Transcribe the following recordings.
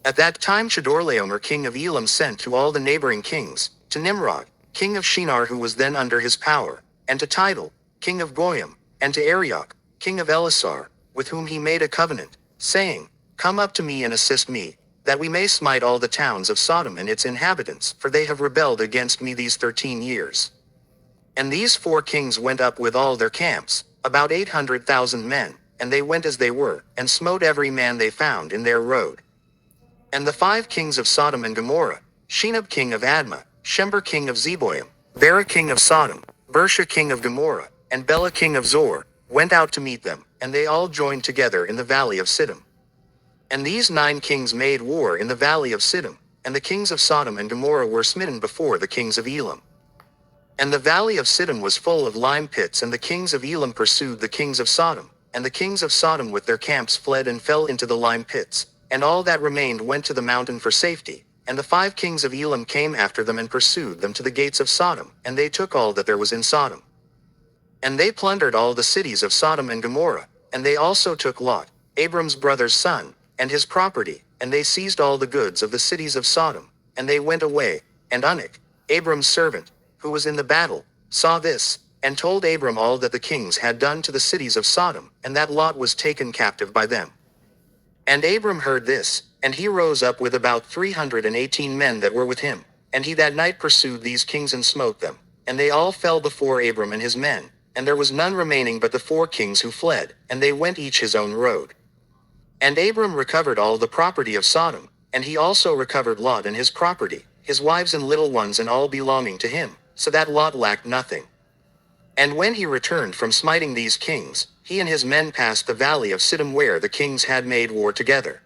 At that time Chedorlaomer king of Elam sent to all the neighboring kings, to Nimrod, king of Shinar who was then under his power, and to Tidal, king of Goyim, and to Arioch, king of Elasar, with whom he made a covenant, saying, Come up to me and assist me, that we may smite all the towns of Sodom and its inhabitants, for they have rebelled against me these 13 years. And these 4 kings went up with all their camps, about 800,000 men, and they went as they were, and smote every man they found in their road. And the 5 kings of Sodom and Gomorrah, Shinab king of Admah, Shember king of Zeboim, Bera king of Sodom, Bersha king of Gomorrah, and Bela king of Zor, went out to meet them, and they all joined together in the valley of Siddim. And these 9 kings made war in the valley of Siddim, and the kings of Sodom and Gomorrah were smitten before the kings of Elam. And the valley of Siddim was full of lime pits, and the kings of Elam pursued the kings of Sodom, and the kings of Sodom with their camps fled and fell into the lime pits, and all that remained went to the mountain for safety. And the 5 kings of Elam came after them and pursued them to the gates of Sodom, and they took all that there was in Sodom. And they plundered all the cities of Sodom and Gomorrah, and they also took Lot, Abram's brother's son, and his property, and they seized all the goods of the cities of Sodom, and they went away. And Anak, Abram's servant, who was in the battle, saw this, and told Abram all that the kings had done to the cities of Sodom, and that Lot was taken captive by them. And Abram heard this, and he rose up with about 318 men that were with him, and he that night pursued these kings and smote them, and they all fell before Abram and his men, and there was none remaining but the 4 kings who fled, and they went each his own road. And Abram recovered all the property of Sodom, and he also recovered Lot and his property, his wives and little ones and all belonging to him, so that Lot lacked nothing. And when he returned from smiting these kings, he and his men passed the valley of Siddim where the kings had made war together.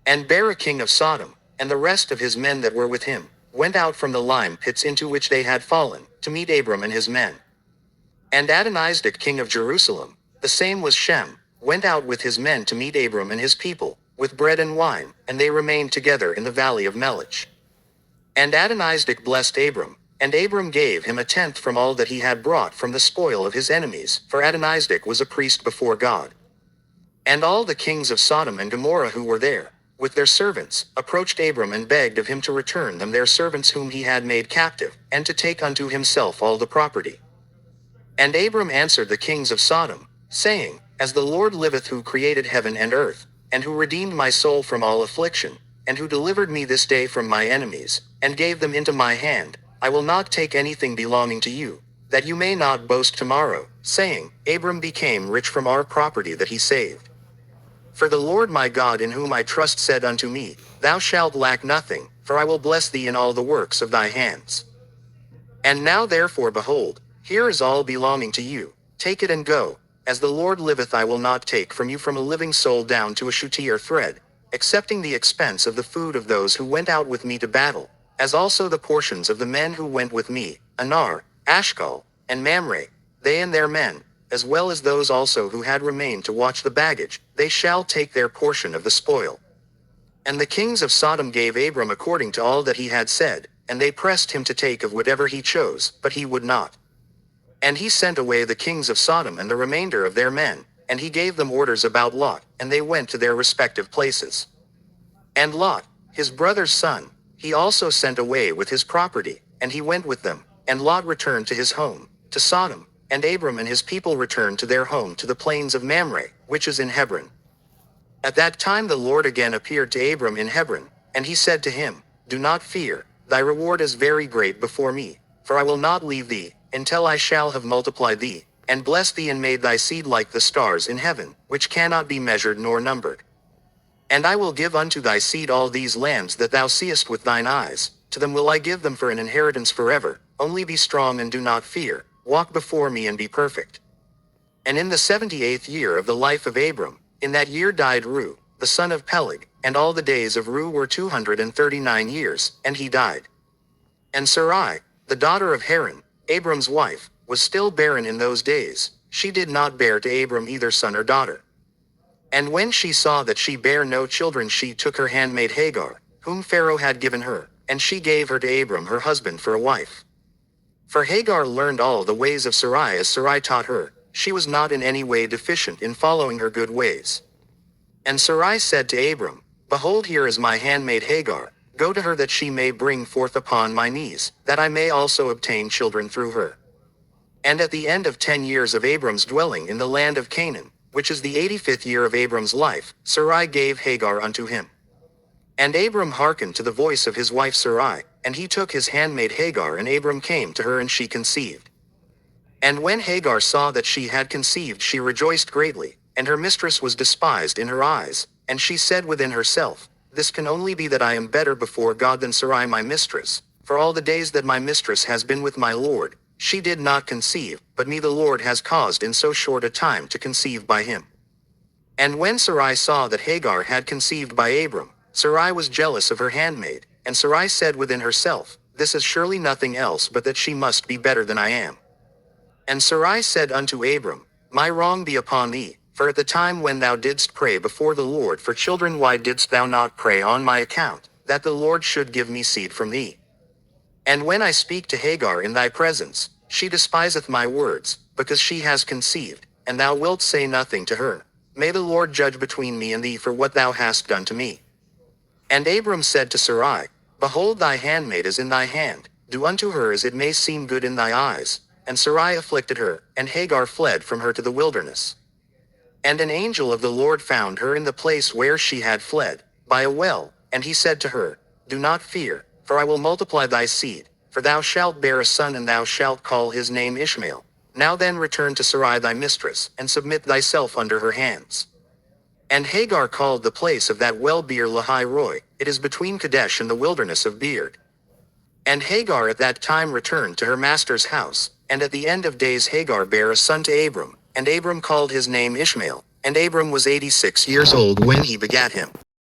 And Bera king of Sodom, and the rest of his men that were with him, went out from the lime pits into which they had fallen, to meet Abram and his men. And Adonizedek king of Jerusalem, the same was Shem, went out with his men to meet Abram and his people, with bread and wine, and they remained together in the valley of Melech. And Adonizedek blessed Abram, and Abram gave him 1/10 from all that he had brought from the spoil of his enemies, for Adonizedek was a priest before God. And all the kings of Sodom and Gomorrah who were there, with their servants, approached Abram and begged of him to return them their servants whom he had made captive, and to take unto himself all the property. And Abram answered the kings of Sodom, saying, As the Lord liveth who created heaven and earth, and who redeemed my soul from all affliction, and who delivered me this day from my enemies, and gave them into my hand, I will not take anything belonging to you, that you may not boast tomorrow, saying, Abram became rich from our property that he saved. For the Lord my God in whom I trust said unto me, Thou shalt lack nothing, for I will bless thee in all the works of thy hands. And now therefore behold, here is all belonging to you, take it and go. As the Lord liveth, I will not take from you from a living soul down to a shuti or thread, excepting the expense of the food of those who went out with me to battle, as also the portions of the men who went with me, Anar, Ashkel, and Mamre, they and their men, as well as those also who had remained to watch the baggage, they shall take their portion of the spoil. And the kings of Sodom gave Abram according to all that he had said, and they pressed him to take of whatever he chose, but he would not. And he sent away the kings of Sodom and the remainder of their men, and he gave them orders about Lot, and they went to their respective places. And Lot, his brother's son, he also sent away with his property, and he went with them, and Lot returned to his home, to Sodom, and Abram and his people returned to their home to the plains of Mamre, which is in Hebron. At that time the Lord again appeared to Abram in Hebron, and he said to him, Do not fear, thy reward is very great before me, for I will not leave thee, until I shall have multiplied thee, and blessed thee and made thy seed like the stars in heaven, which cannot be measured nor numbered. And I will give unto thy seed all these lands that thou seest with thine eyes, to them will I give them for an inheritance forever, only be strong and do not fear, walk before me and be perfect. And in the 78th year of the life of Abram, in that year died Ru, the son of Peleg, and all the days of Ru were 239 years, and he died. And Sarai, the daughter of Haran, Abram's wife, was still barren in those days, she did not bear to Abram either son or daughter. And when she saw that she bare no children, she took her handmaid Hagar, whom Pharaoh had given her, and she gave her to Abram her husband for a wife. For Hagar learned all the ways of Sarai as Sarai taught her, she was not in any way deficient in following her good ways. And Sarai said to Abram, Behold, here is my handmaid Hagar. Go to her that she may bring forth upon my knees, that I may also obtain children through her. And at the end of 10 years of Abram's dwelling in the land of Canaan, which is the 85th year of Abram's life, Sarai gave Hagar unto him. And Abram hearkened to the voice of his wife Sarai, and he took his handmaid Hagar, and Abram came to her, and she conceived. And when Hagar saw that she had conceived, she rejoiced greatly, and her mistress was despised in her eyes. And she said within herself, This can only be that I am better before God than Sarai my mistress. For all the days that my mistress has been with my Lord, she did not conceive, but me the Lord has caused in so short a time to conceive by him. And when Sarai saw that Hagar had conceived by Abram, Sarai was jealous of her handmaid, and Sarai said within herself, This is surely nothing else but that she must be better than I am. And Sarai said unto Abram, My wrong be upon thee, for at the time when thou didst pray before the Lord for children, why didst thou not pray on my account, that the Lord should give me seed from thee? And when I speak to Hagar in thy presence, she despiseth my words, because she has conceived, and thou wilt say nothing to her. May the Lord judge between me and thee for what thou hast done to me. And Abram said to Sarai, Behold, thy handmaid is in thy hand, do unto her as it may seem good in thy eyes. And Sarai afflicted her, and Hagar fled from her to the wilderness. And an angel of the Lord found her in the place where she had fled, by a well, and he said to her, Do not fear, for I will multiply thy seed, for thou shalt bear a son, and thou shalt call his name Ishmael. Now then return to Sarai thy mistress, and submit thyself under her hands. And Hagar called the place of that well Beer Lahai Roi, it is between Kadesh and the wilderness of Beard. And Hagar at that time returned to her master's house, and at the end of days Hagar bare a son to Abram, and Abram called his name Ishmael, and Abram was 86 years old when he begat him.